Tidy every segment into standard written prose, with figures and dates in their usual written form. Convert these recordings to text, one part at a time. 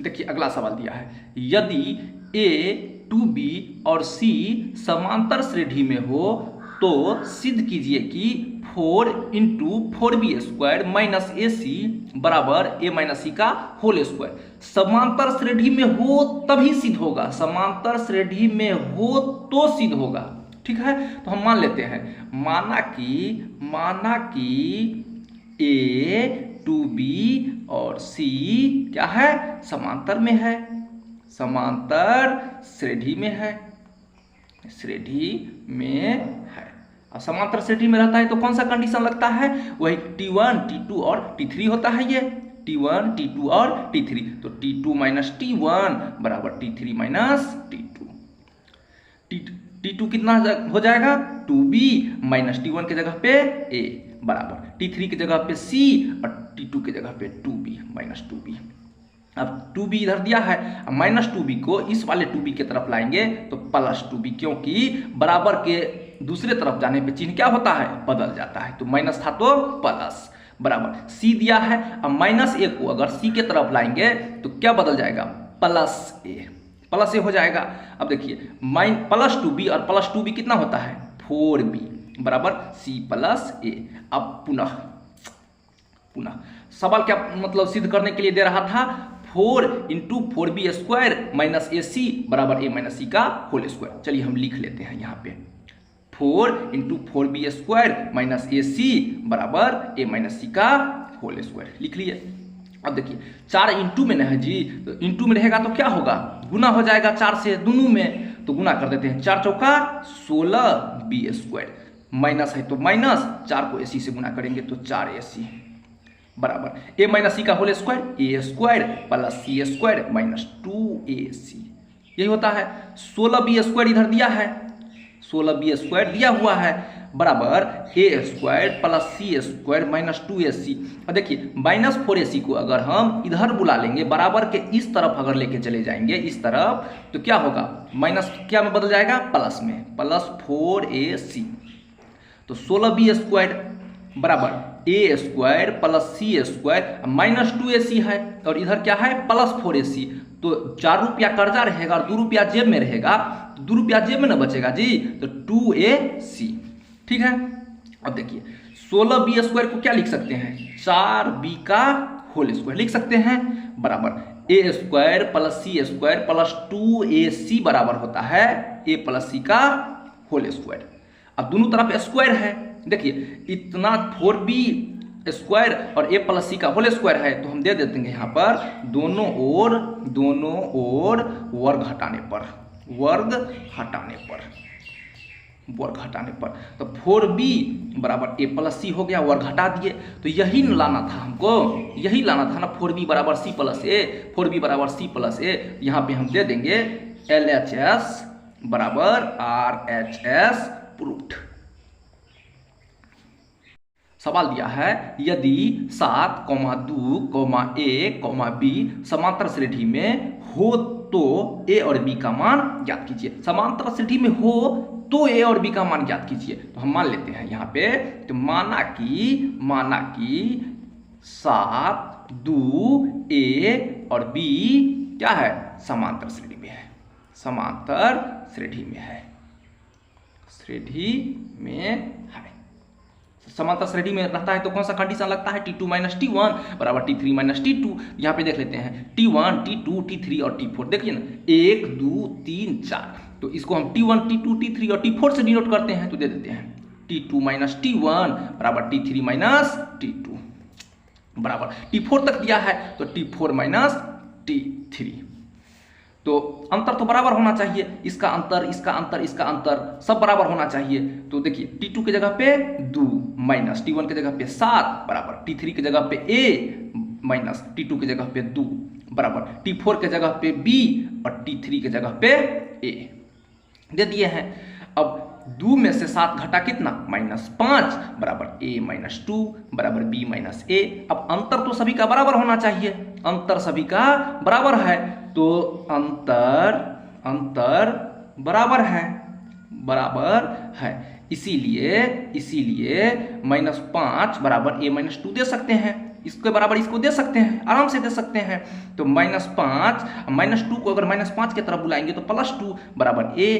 देखिए अगला सवाल दिया है, यदि ए 2b और c समांतर श्रेणी में हो तो सिद्ध कीजिए कि 4 इंटू 4b² माइनस AC बराबर a माइनस c का होल स्क्वायर। समांतर श्रेणी में हो तभी सिद्ध होगा, समांतर श्रेणी में हो तो सिद्ध होगा। ठीक है, तो हम मान लेते हैं, माना कि a 2b और c क्या है, समांतर में है, समांतर श्रेणी में है, श्रेणी में है। अब समांतर श्रेणी में रहता है तो कौन सा कंडीशन लगता है, वही T1 T2 और T3 होता है, ये T1 T2 और T3। तो T2 माइनस T1 बराबर T3 माइनस T2। T2 कितना हो जाएगा, 2b माइनस T1 के जगह पे a बराबर T3 की जगह पे c और T2 की जगह पे 2b माइनस 2b। अब 2b इधर दिया है, अब माइनस 2b को इस वाले 2b के तरफ लाएंगे तो प्लस 2b, क्योंकि बराबर के दूसरे तरफ जाने पे चिन्ह क्या होता है, बदल जाता है। तो माइनस था तो प्लस बराबर c दिया है, अब माइनस a को अगर c के तरफ लाएंगे तो क्या बदल जाएगा, प्लस a हो जाएगा। अब देखिए प्लस 2b और प्लस 2b कितना होता है, 4b बराबर c प्लस a। अब पुनः सवाल क्या मतलब सिद्ध करने के लिए दे रहा था, 4 इंटू 4b² माइनस AC बराबर a माइनस c का होल स्क्वायर। चलिए हम लिख लेते हैं यहाँ पे, 4 इंटू 4b² माइनस AC बराबर a माइनस c का होल स्क्वायर लिख लिए। अब देखिए 4 इंटू में ना है जी, तो इंटू में रहेगा तो क्या होगा, गुना हो जाएगा 4 से दोनों में, तो गुना कर देते हैं, 4 चौका 16b² माइनस है तो माइनस, 4 को AC से गुना करेंगे तो 4AC बराबर a माइनस c का whole square, a² plus c² minus 2AC, यही होता है। 16b² इधर दिया है, 16b² दिया हुआ है बराबर a² plus c² minus 2AC। और देखिए माइनस 4AC को अगर हम इधर बुला लेंगे, बराबर के इस तरफ अगर लेके चले जाएंगे इस तरफ, तो क्या होगा, माइनस क्या में बदल जाएगा, प्लस में, प्लस 4AC। तो 16b² बराबर a² plus c² minus 2AC है, और इधर क्या है प्लस 4AC। तो 4 रुपया कर्जा रहेगा और 2 रुपया जेब में रहेगा, तो 2 रुपया जेब में ना बचेगा जी, तो 2AC। ठीक है, अब देखिए 16b² को क्या लिख सकते हैं, 4b का होल स्क्वायर लिख सकते हैं बराबर a² plus c² plus 2AC बराबर होता है a प्लस c का होल स्क्वायर। अब दोनों तरफ स्क्वायर है, देखिए इतना 4b² और a प्लस c का होल स्क्वायर है, तो हम दे देते हैं यहाँ पर दोनों ओर वर्ग हटाने पर तो 4b बराबर a प्लस c हो गया, वर्ग हटा दिए। तो यही लाना था हमको, यही लाना था ना, 4b बराबर c प्लस a, 4b बराबर c प्लस a। यहाँ पे हम दे देंगे LHS बराबर RHS प्रूफ्ड। सवाल दिया है, यदि 7, 2, a, b समांतर श्रेणी में हो तो a और b का मान ज्ञात कीजिए। समांतर श्रेणी में हो तो a और b का मान ज्ञात कीजिए। तो हम मान लेते हैं यहाँ पे, तो माना कि 7, 2, a और b क्या है, समांतर श्रेणी में है, समांतर श्रेणी में है, समांतर श्रेणी में रहता है तो कौन सा कंडीशन लगता है, T2 माइनस T1 बराबर T3 माइनस T2। यहाँ पे देख लेते हैं T1 T2 T3 और T4, देखिए ना 1 2 3 4, तो इसको हम T1 T2 T3 और T4 से डिनोट करते हैं, तो दे देते हैं T2 माइनस T1 बराबर T3 माइनस T2 बराबर T4 तक दिया है तो T4 माइनस T3। तो अंतर तो बराबर होना चाहिए, इसका अंतर सब बराबर होना चाहिए। तो देखिए T2 की जगह पे 2 माइनस T1 की जगह पे 7 बराबर T3 की जगह पे a माइनस T2 की जगह पे 2 बराबर T4 की जगह पे b और T3 की जगह पे a दे दिए हैं। अब 2 में से 7 घटा कितना, -5 बराबर a माइनस 2 बराबर b माइनस a। अब अंतर तो सभी का बराबर होना चाहिए, अंतर सभी का बराबर है, तो अंतर बराबर है, इसीलिए -5 बराबर a माइनस 2 दे सकते हैं। इसके बराबर इसको दे सकते हैं, आराम से दे सकते हैं। तो -5, -2 को अगर -5 की तरफ बुलाएंगे तो +2 बराबर a।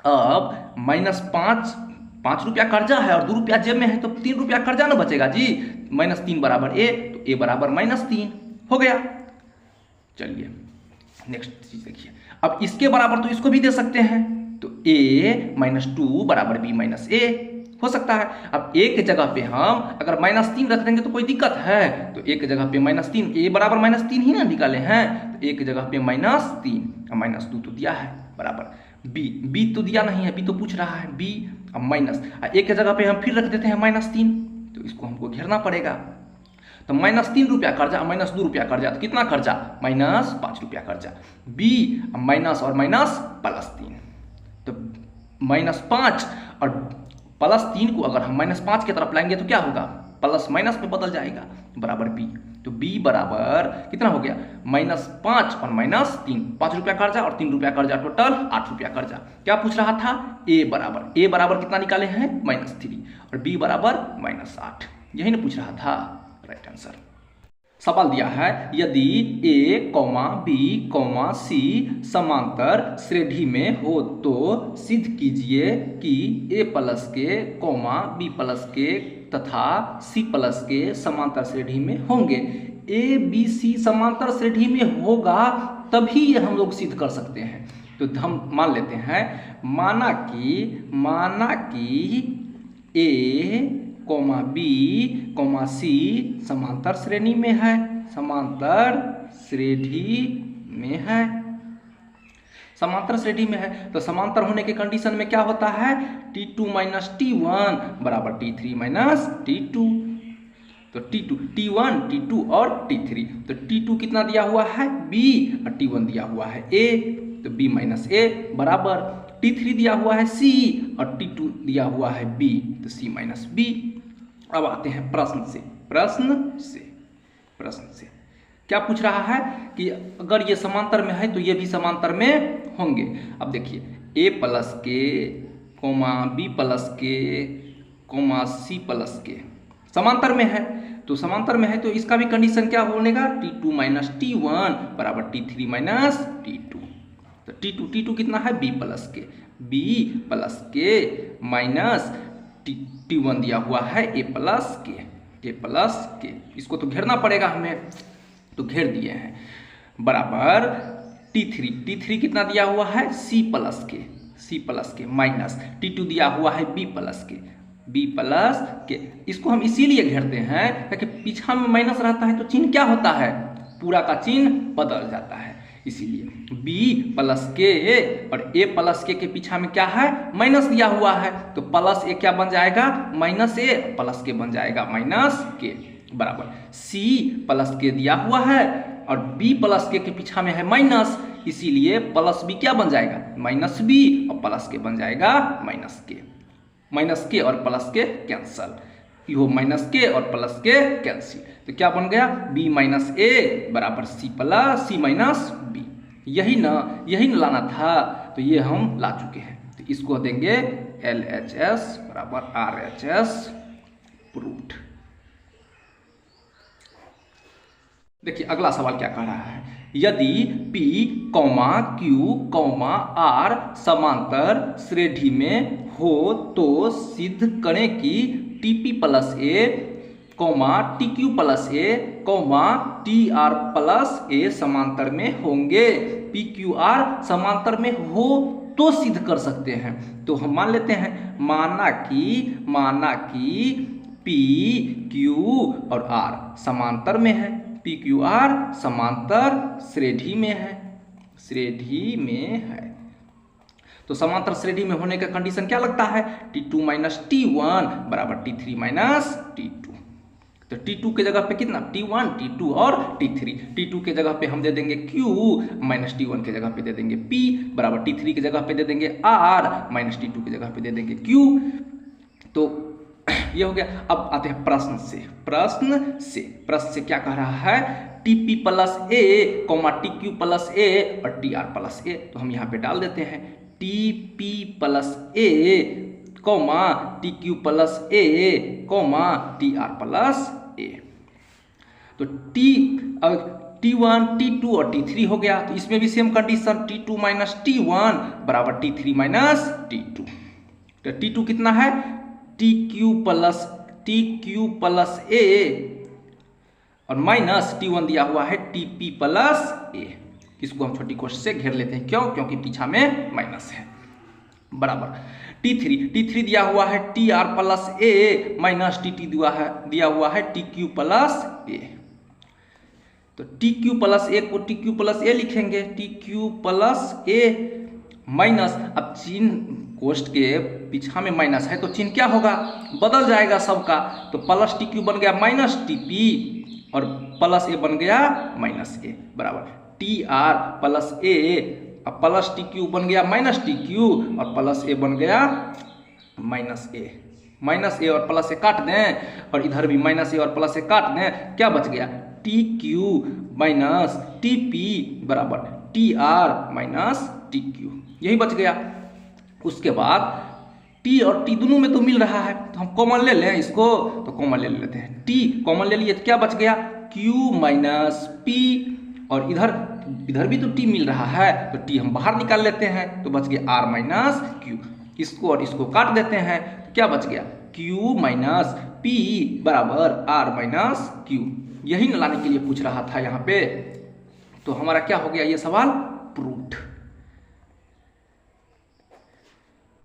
अब -5 रुपया कर्जा है और 2 रुपया जेब में है तो 3 रुपया कर्जा ना बचेगा जी। -3 बराबर a, तो a बराबर -3 हो गया। चलिए नेक्स्ट चीज देखिए, अब इसके बराबर तो इसको भी दे सकते हैं, तो a -2 बराबर b -a हो सकता है। अब a के जगह पे हम अगर -3 रख देंगे तो कोई दिक्कत है, तो a के जगह पे -3, a बराबर -3 ही ना निकाले हैं, तो a के जगह पे -3 और -2 तो दिया है बराबर b तो दिया नहीं है, b तो पूछ रहा है b। अब माइनस a के जगह पे हम फिर रख देते हैं -3, तो इसको हमको घेरना पड़ेगा। तो -3 रुपया कर्जा, -2 रुपया कर्जा, तो कितना कर्जा, -5 रुपया कर्जा। b माइनस और माइनस +3, तो -5 और +3 को अगर हम -5 की तरफ लाएंगे तो क्या होगा, प्लस माइनस में बदल जाएगा, बराबर b। तो b बराबर कितना हो गया, -5 और -3, 5 रुपया कर्जा और 3 रुपया कर्जा, टोटल 8 रुपया कर्जा। क्या पूछ रहा था, a बराबर कितना निकाले हैं, -3 और b बराबर -8, यही ना पूछ रहा था, राइट आंसर। सवाल दिया है, यदि a, b, c समांतर श्रेणी में हो तो सिद्ध कीजिए कि a प्लस के, b प्लस के तथा c प्लस के समांतर श्रेणी में होंगे। a, b, c समांतर श्रेणी में होगा तभी ये हम लोग सिद्ध कर सकते हैं। तो हम मान लेते हैं, माना कि a, b, c समांतर श्रेणी में है, समांतर श्रेणी में है। तो समांतर होने के कंडीशन में क्या होता है, T2 - T1 बराबर T3 - T2। तो T1, T2 और T3, तो T2 कितना दिया हुआ है B और T1 दिया हुआ है A, तो B - A बराबर T3 दिया हुआ है C और T2 दिया हुआ है B, तो C - B। अब आते हैं प्रश्न से क्या पूछ रहा है कि अगर ये समांतर में है तो ये भी समांतर में होंगे। अब देखिए, a प्लस के, b प्लस के, c प्लस के समांतर में है, तो समांतर में है तो इसका भी कंडीशन क्या बनेगा, T2 - T1 बराबर T3 - T2। तो T2 कितना है, b प्लस के माइनस T1 दिया हुआ है a प्लस के, इसको तो घेरना पड़ेगा हमें, तो घेर दिए हैं, बराबर T3 कितना दिया हुआ है, C प्लस के माइनस T2 दिया हुआ है B प्लस के। इसको हम इसीलिए घेरते हैं ताकि पीछा में माइनस रहता है तो चिन्ह क्या होता है, पूरा का चिन्ह बदल जाता है, इसीलिए b प्लस के और a प्लस के पीछा में क्या है, माइनस दिया हुआ है, तो प्लस a क्या बन जाएगा, -a, प्लस के बन जाएगा -k बराबर c प्लस के दिया हुआ है और b प्लस के पीछा में है माइनस, इसीलिए प्लस b क्या बन जाएगा, -b और प्लस के बन जाएगा -k और प्लस के कैंसल, यो -k और प्लस के कैंसिल, तो क्या बन गया, b - a बराबर c - b। यही न लाना था, तो ये हम ला चुके हैं, तो इसको देंगे LHS बराबर RHS प्रूव्ड। देखिए अगला सवाल क्या कह रहा है, यदि P, Q, R समांतर श्रेणी में हो तो सिद्ध करें कि TP plus A, TQ plus A, TR plus A समांतर में होंगे। PQR समांतर में हो तो सिद्ध कर सकते हैं। तो हम मान लेते हैं, माना कि P, Q और R समांतर में है, PQR समांतर श्रेणी में है। तो समांतर श्रेणी में होने का कंडीशन क्या लगता है, T2 - T1 बराबर T3 - T2। तो T2 के जगह पे कितना, T1, T2 और T3। T2 के जगह पे हम दे देंगे Q, -T1 के जगह पे दे देंगे P बराबर T3 के जगह पे दे देंगे R, -T2 के जगह पे दे देंगे Q। तो ये हो गया। अब आते हैं प्रश्न से क्या कह रहा है, TP plus A, TQ plus A और TR प्लस A। तो हम यहाँ पे डाल देते हैं TP plus A, TQ plus A, TR plus A। तो T1, T2 और T3 हो गया। तो इसमें भी same condition, T2 minus T1 बराबर T3 माइनस T2। तो T2 कितना है, TQ प्लस A और माइनस T1 दिया हुआ है TP प्लस A। इसको हम छोटी कोष्ठ से घेर लेते हैं, क्यों, क्योंकि पीछा में माइनस है, बराबर T3 दिया हुआ है TR plus A minus TT दिया हुआ है TQ प्लस A। तो TQ प्लस A को TQ प्लस A लिखेंगे, TQ प्लस A माइनस, अब चिन्ह कोष्ठ के पीछा में माइनस है तो चिन्ह क्या होगा, बदल जाएगा सबका। तो प्लस TQ बन गया माइनस TP और प्लस A बन गया माइनस A, बराबर TR प्लस A, अब प्लस TQ बन गया माइनस TQ और प्लस A बन गया माइनस A। माइनस A और प्लस A काट दें और इधर भी माइनस A और प्लस A काट दें, क्या बच गया, TQ माइनस TP बराबर TR माइनस TQ, यही बच गया। उसके बाद T और T दोनों में तो मिल रहा है, तो हम कॉमन ले लें इसको, तो कॉमन ले लेते हैं, T कॉमन ले लिए तो क्या बच गया, Q माइनस P, और इधर भी तो T मिल रहा है तो T हम बाहर निकाल लेते हैं, तो बच गया R माइनस Q। इसको और इसको काट देते हैं तो क्या बच गया, Q माइनस P बराबर R माइनस Q। यही न लाने के लिए पूछ रहा था यहाँ पे। तो हमारा क्या हो गया, ये सवाल प्रूव्ड।